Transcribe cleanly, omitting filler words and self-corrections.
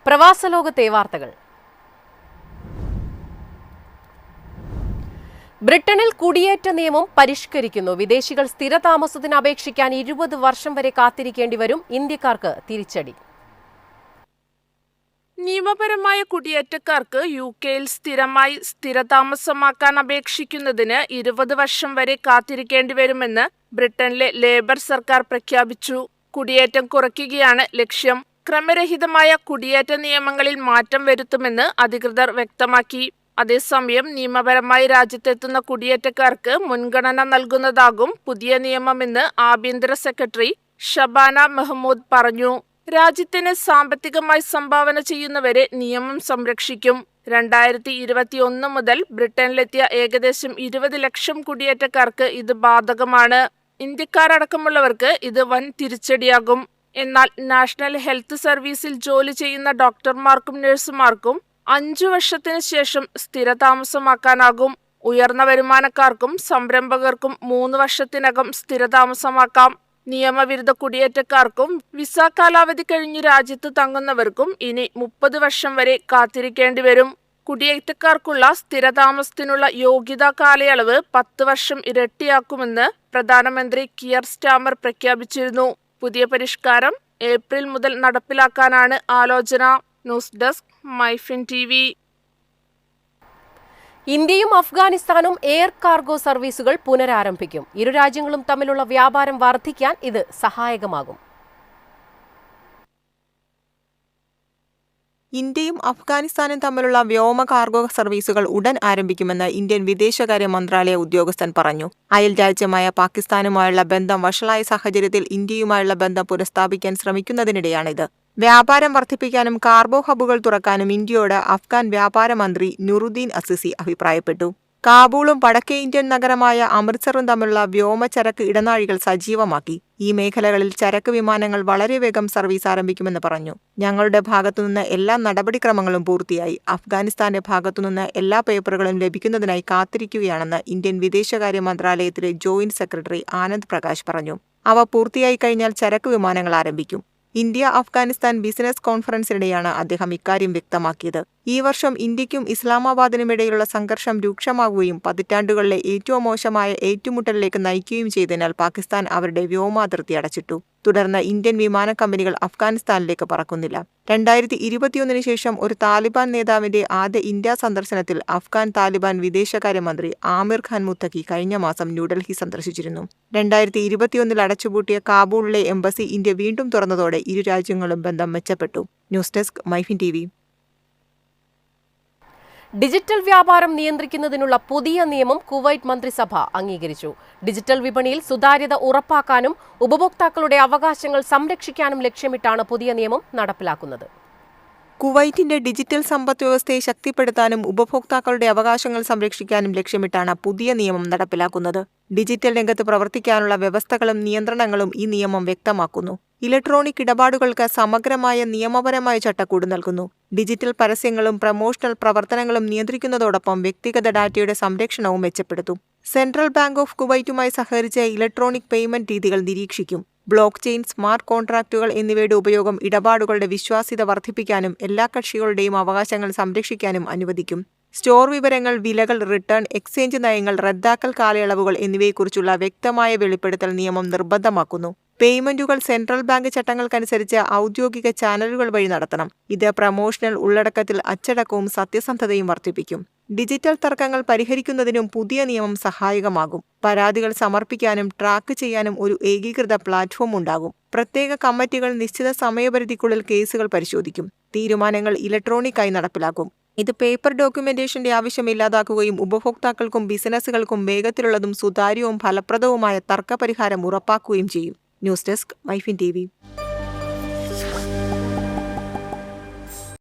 പ്രവാസലോകത്തെ വാർത്തകൾ. ബ്രിട്ടനിൽ കുടിയേറ്റ നിയമം പരിഷ്കരിക്കുന്നു. വിദേശികൾ സ്ഥിരതാമസത്തിന് അപേക്ഷിക്കാൻ 20 വർഷം വരെ കാത്തിരിക്കേണ്ടി വരും. ഇന്ത്യക്കാർക്ക് തിരിച്ചടി. നിയമപരമായ കുടിയേറ്റക്കാർക്ക് യുകെയിൽ സ്ഥിരതാമസമാക്കാൻ അപേക്ഷിക്കുന്നതിന് 20 വർഷം വരെ കാത്തിരിക്കേണ്ടി വരുമെന്ന് ബ്രിട്ടനിലെ ലേബർ സർക്കാർ പ്രഖ്യാപിച്ചു. കുടിയേറ്റം കുറയ്ക്കുകയാണ് ലക്ഷ്യം. ക്രമരഹിതമായ കുടിയേറ്റ നിയമങ്ങളിൽ മാറ്റം വരുത്തുമെന്ന് അധികൃതർ വ്യക്തമാക്കി. അതേസമയം നിയമപരമായി രാജ്യത്തെത്തുന്ന കുടിയേറ്റക്കാർക്ക് മുൻഗണന നൽകുന്നതാകും പുതിയ നിയമമെന്ന് ആഭ്യന്തര സെക്രട്ടറി ഷബാന മെഹ്മൂദ് പറഞ്ഞു. രാജ്യത്തിന് സാമ്പത്തികമായി സംഭാവന ചെയ്യുന്നവരെ നിയമം സംരക്ഷിക്കും. 2021 മുതൽ ബ്രിട്ടനിലെത്തിയ ഏകദേശം 20 ലക്ഷം കുടിയേറ്റക്കാർക്ക് ഇത് ബാധകമാണ്. ഇന്ത്യക്കാരടക്കമുള്ളവർക്ക് ഇത് വൻ തിരിച്ചടിയാകും. എന്നാൽ നാഷണൽ ഹെൽത്ത് സർവീസിൽ ജോലി ചെയ്യുന്ന ഡോക്ടർമാർക്കും നഴ്സുമാർക്കും 5 വർഷത്തിന് ശേഷം സ്ഥിരതാമസമാക്കാനാകും. ഉയർന്ന വരുമാനക്കാർക്കും സംരംഭകർക്കും 3 വർഷത്തിനകം സ്ഥിരതാമസമാക്കാം. നിയമവിരുദ്ധ കുടിയേറ്റക്കാർക്കും വിസ കാലാവധി കഴിഞ്ഞ് രാജ്യത്ത് തങ്ങുന്നവർക്കും ഇനി 30 വർഷം വരെ കാത്തിരിക്കേണ്ടി വരും. കുടിയേറ്റക്കാർക്കുള്ള സ്ഥിരതാമസത്തിനുള്ള യോഗ്യതാ കാലയളവ് 10 വർഷം ഇരട്ടിയാക്കുമെന്ന് പ്രധാനമന്ത്രി കിയർ സ്റ്റാമർ പ്രഖ്യാപിച്ചിരുന്നു. പുതിയ പരിഷ്കാരം ഏപ്രിൽ മുതൽ നടപ്പിലാക്കാനാണ് ആലോചന. News desk MyFin TV. ഇന്ത്യയും അഫ്ഗാനിസ്ഥാനും എയർ കാർഗോ സർവീസുകൾ പുനരാരംഭിക്കും. ഇരു രാജ്യങ്ങളും തമ്മിലുള്ള വ്യാപാരം വർദ്ധിക്കാൻ ഇത് സഹായകമാകും. ഇന്ത്യയും അഫ്ഗാനിസ്ഥാനും തമ്മിലുള്ള വ്യോമ കാർഗോ സർവീസുകൾ ഉടൻ ആരംഭിക്കുമെന്ന് ഇന്ത്യൻ വിദേശകാര്യ മന്ത്രാലയ ഉദ്യോഗസ്ഥൻ പറഞ്ഞു. അയൽ രാജ്യമായ പാകിസ്ഥാനുമായുള്ള ബന്ധം വഷളായ സാഹചര്യത്തിൽ ഇന്ത്യയുമായുള്ള ബന്ധം പുനഃസ്ഥാപിക്കാൻ ശ്രമിക്കുന്നതിനിടെയാണിത്. വ്യാപാരം വർദ്ധിപ്പിക്കാനും കാർഗോ ഹബ്ബുകൾ തുറക്കാനും ഇന്ത്യയോട് അഫ്ഗാൻ വ്യാപാര മന്ത്രി നുറുദ്ദീൻ അസിസി അഭിപ്രായപ്പെട്ടു. കാബൂളും വടക്കേ ഇന്ത്യൻ നഗരമായ അമൃത്സറും തമ്മിലുള്ള വ്യോമചരക്ക് ഇടനാഴികൾ സജീവമാക്കി. ഈ മേഖലകളിൽ ചരക്ക് വിമാനങ്ങൾ വളരെ വേഗം സർവീസ് ആരംഭിക്കുമെന്ന് പറഞ്ഞു. ഞങ്ങളുടെ ഭാഗത്തുനിന്ന് എല്ലാ നടപടിക്രമങ്ങളും പൂർത്തിയായി. അഫ്ഗാനിസ്ഥാന്റെ ഭാഗത്തുനിന്ന് എല്ലാ പേപ്പറുകളും ലഭിക്കുന്നതിനായി കാത്തിരിക്കുകയാണെന്ന് ഇന്ത്യൻ വിദേശകാര്യ മന്ത്രാലയത്തിലെ ജോയിന്റ് സെക്രട്ടറി ആനന്ദ് പ്രകാശ് പറഞ്ഞു. അവ പൂർത്തിയായി കഴിഞ്ഞാൽ ചരക്ക് വിമാനങ്ങൾ ആരംഭിക്കും. ഇന്ത്യ അഫ്ഗാനിസ്ഥാൻ ബിസിനസ് കോൺഫറൻസിനിടെയാണ് അദ്ദേഹം ഇക്കാര്യം വ്യക്തമാക്കിയത്. ഈ വർഷം ഇന്ത്യക്കും ഇസ്ലാമാബാദിനുമിടയിലുള്ള സംഘർഷം രൂക്ഷമാകുകയും പതിറ്റാണ്ടുകളിലെ ഏറ്റവും മോശമായ ഏറ്റുമുട്ടലിലേക്ക് നയിക്കുകയും ചെയ്തതിനാൽ പാകിസ്ഥാൻ അവരുടെ വ്യോമാതിർത്തി അടച്ചിട്ടു. തുടർന്ന് ഇന്ത്യൻ വിമാന കമ്പനികൾ അഫ്ഗാനിസ്ഥാനിലേക്ക് പറക്കുന്നില്ല. 2021 ശേഷം ഒരു താലിബാൻ നേതാവിന്റെ ആദ്യ ഇന്ത്യ സന്ദർശനത്തിൽ അഫ്ഗാൻ താലിബാൻ വിദേശകാര്യമന്ത്രി ആമിർ ഖാൻ മുത്തഖി കഴിഞ്ഞ മാസം ന്യൂഡൽഹി സന്ദർശിച്ചിരുന്നു. 2021 അടച്ചുപൂട്ടിയ കാബൂളിലെ എംബസി ഇന്ത്യ വീണ്ടും തുറന്നതോടെ ഇരു രാജ്യങ്ങളും ബന്ധം മെച്ചപ്പെട്ടു. News desk MyFin TV. Digital വ്യാപാരം നിയന്ത്രിക്കുന്നതിനുള്ള പുതിയ നിയമം കുവൈറ്റ് മന്ത്രിസഭ അംഗീകരിച്ചു. ഡിജിറ്റൽ വിപണിയിൽ സുതാര്യത ഉറപ്പാക്കാനും ഉപഭോക്താക്കളുടെ അവകാശങ്ങൾ സംരക്ഷിക്കാനും ലക്ഷ്യമിട്ടാണ് പുതിയ നിയമം നടപ്പിലാക്കുന്നത്. കുവൈറ്റിന്റെ ഡിജിറ്റൽ സമ്പദ്വ്യവസ്ഥയെ ശക്തിപ്പെടുത്താനും ഉപഭോക്താക്കളുടെ അവകാശങ്ങൾ സംരക്ഷിക്കാനും ലക്ഷ്യമിട്ടാണ് പുതിയ നിയമം നടപ്പിലാക്കുന്നത്. ഡിജിറ്റൽ രംഗത്ത് പ്രവർത്തിക്കാനുള്ള വ്യവസ്ഥകളും നിയന്ത്രണങ്ങളും ഈ നിയമം വ്യക്തമാക്കുന്നു. ഇലക്ട്രോണിക് ഇടപാടുകൾക്ക് സമഗ്രമായ നിയമപരമായ ചട്ടക്കൂട് നൽകുന്നു. ഡിജിറ്റൽ പരസ്യങ്ങളും പ്രമോഷണൽ പ്രവർത്തനങ്ങളും നിയന്ത്രിക്കുന്നതോടൊപ്പം വ്യക്തിഗത ഡാറ്റയുടെ സംരക്ഷണവും മെച്ചപ്പെടുത്തും. സെൻട്രൽ ബാങ്ക് ഓഫ് കുവൈറ്റുമായി സഹകരിച്ച് ഇലക്ട്രോണിക് പേയ്മെന്റ് രീതികൾ നിരീക്ഷിക്കും. ബ്ലോക്ക് ചെയിൻ, സ്മാർട്ട് കോൺട്രാക്റ്റുകൾ എന്നിവയുടെ ഉപയോഗം ഇടപാടുകളുടെ വിശ്വാസ്യത വർദ്ധിപ്പിക്കാനും എല്ലാ കക്ഷികളുടെയും അവകാശങ്ങൾ സംരക്ഷിക്കാനും അനുവദിക്കും. സ്റ്റോർ വിവരങ്ങൾ, വിലകൾ, റിട്ടേൺ, എക്സ്ചേഞ്ച് നയങ്ങൾ, റദ്ദാക്കൽ കാലയളവുകൾ എന്നിവയെക്കുറിച്ചുള്ള വ്യക്തമായ വെളിപ്പെടുത്തൽ നിയമം നിർബന്ധമാക്കുന്നു. പേയ്മെന്റുകൾ സെൻട്രൽ ബാങ്ക് ചട്ടങ്ങൾക്കനുസരിച്ച് ഔദ്യോഗിക ചാനലുകൾ വഴി നടത്തണം. ഇത് പ്രമോഷണൽ ഉള്ളടക്കത്തിൽ അച്ചടക്കവും സത്യസന്ധതയും വർദ്ധിപ്പിക്കും. ഡിജിറ്റൽ തർക്കങ്ങൾ പരിഹരിക്കുന്നതിനും പുതിയ നിയമം സഹായകമാകും. പരാതികൾ സമർപ്പിക്കാനും ട്രാക്ക് ചെയ്യാനും ഒരു ഏകീകൃത പ്ലാറ്റ്ഫോം ഉണ്ടാകും. പ്രത്യേക കമ്മിറ്റികൾ നിശ്ചിത സമയപരിധിക്കുള്ളിൽ കേസുകൾ പരിശോധിക്കും. തീരുമാനങ്ങൾ ഇലക്ട്രോണിക്കായി നടപ്പിലാക്കും. ഇത് പേപ്പർ ഡോക്യുമെന്റേഷന്റെ ആവശ്യം ഇല്ലാതാക്കുകയും ഉപഭോക്താക്കൾക്കും ബിസിനസ്സുകൾക്കും വേഗത്തിലുള്ളതും സുതാര്യവും ഫലപ്രദവുമായ തർക്കപരിഹാരം ഉറപ്പാക്കുകയും ചെയ്യും. News desk MyFin TV.